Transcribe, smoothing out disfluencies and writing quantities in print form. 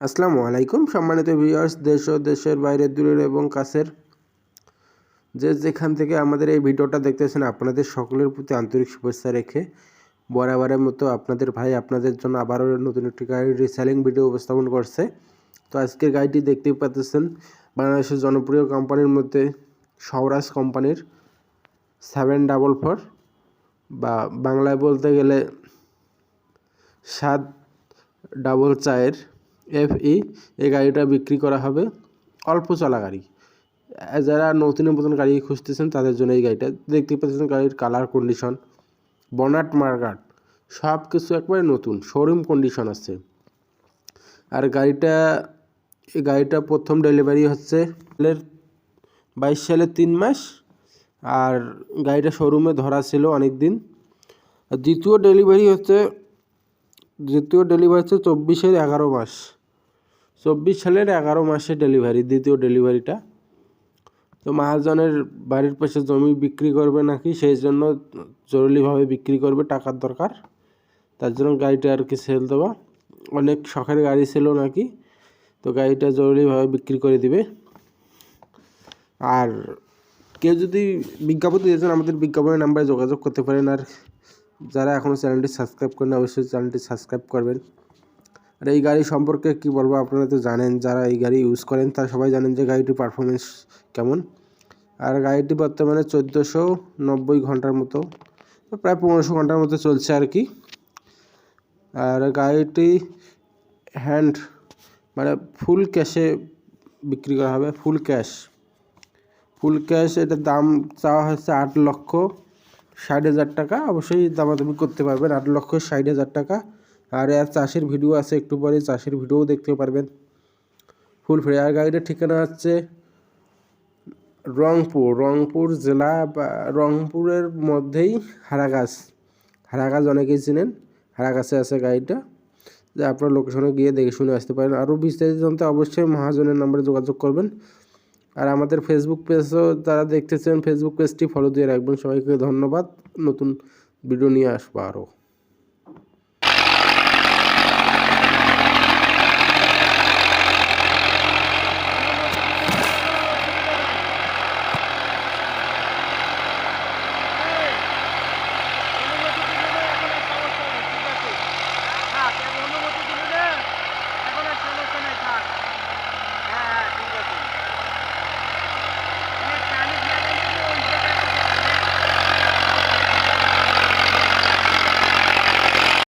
আসসালামু আলাইকুম সম্মানিত ভিউয়ার্স, দেশ ও দেশের বাইরে, দূরের এবং কাছের যেখান থেকে আমাদের এই ভিডিওটা দেখতেছেন, আপনাদের সকলের প্রতি আন্তরিক শুভেচ্ছা রেখে বরাবরের মতো আপনাদের ভাই আপনাদের জন্য আবারও নতুন একটি গাড়ির রিসেলিং ভিডিও উপস্থাপন করছে। তো আজকের গাড়িটি দেখতেই পাচ্ছেন বাংলাদেশের জনপ্রিয় কোম্পানির মধ্যে স্বরাজ কোম্পানির 744 বা বাংলায় বলতে গেলে 744 FE। এই গাড়িটা বিক্রি করা হবে, অল্প চলা গাড়ি। যারা নতুন গাড়ি খুঁজতেছেন তাদের জন্য এই গাড়িটা দেখতে পাচ্ছেন। গাড়ির কালার কন্ডিশন, বনাট মার্কাট সব কিছু একবারে নতুন, শোরুম কন্ডিশন আছে। আর এই গাড়িটা প্রথম ডেলিভারি হচ্ছে 22 সালের 3 মাস, আর গাড়িটা শোরুমে ধরা ছিল অনেক দিন। দ্বিতীয় ডেলিভারি হচ্ছে 24-এর 11 মাস, 24 সালের 11 মাসে ডেলিভারি, দ্বিতীয় ডেলিভারিটা। তো মহাজনের বাড়ির পাশে জমি বিক্রি করবে নাকি, সেই জন্য জরুরিভাবে বিক্রি করবে, টাকার দরকার, তার জন্য গাড়িটা আর কি সেল দেওয়া। অনেক শখের গাড়ি ছিল নাকি, তো গাড়িটা জরুরিভাবে বিক্রি করে দিবে। আর কেউ যদি বিজ্ঞাপন দিয়েছেন, আমাদের বিজ্ঞাপনের নাম্বারে যোগাযোগ করতে পারেন। আর যারা এখনও চ্যানেলটি সাবস্ক্রাইব করেন, অবশ্যই চ্যানেলটি সাবস্ক্রাইব করবেন। আর এই গাড়ি সম্পর্কে কি বলবো, আপনারা তো জানেন, যারা এই গাড়ি ইউজ করেন তারা সবাই জানেন যে গাড়িটির পারফরমেন্স কেমন। আর গাড়িটি বর্তমানে 1490 ঘন্টার মতো, প্রায় 1500 ঘন্টার মতো চলছে আর কি। আর গাড়িটি ফুল ক্যাশে বিক্রি করা হবে, ফুল ক্যাশ। এটার দাম চাওয়া হচ্ছে 8,60,000 টাকা। অবশ্যই দামাদামি করতে পারবেন, 8,60,000 টাকা। আর এর চাষের ভিডিও আছে, একটু পরে চাষের ভিডিও দেখতে পারবেন ফুল ফ্রি। আর গাড়িটার ঠিকানা হচ্ছে রংপুর জেলা, বা রংপুরের মধ্যেই হারাগাছ অনেকেই চিনেন, হারাগাছে আছে গাড়িটা। যে আপনার লোকেশনে গিয়ে দেখে শুনে আসতে পারেন। আরও বিস্তারিত জানতে অবশ্যই মহাজনের নাম্বারে যোগাযোগ করবেন। আর আমাদের ফেসবুক পেজও যারা দেখতেছেন, ফেসবুক পেজটি ফলো দিয়ে রাখবেন। সবাইকে ধন্যবাদ। নতুন ভিডিও নিয়ে আসবো আরও।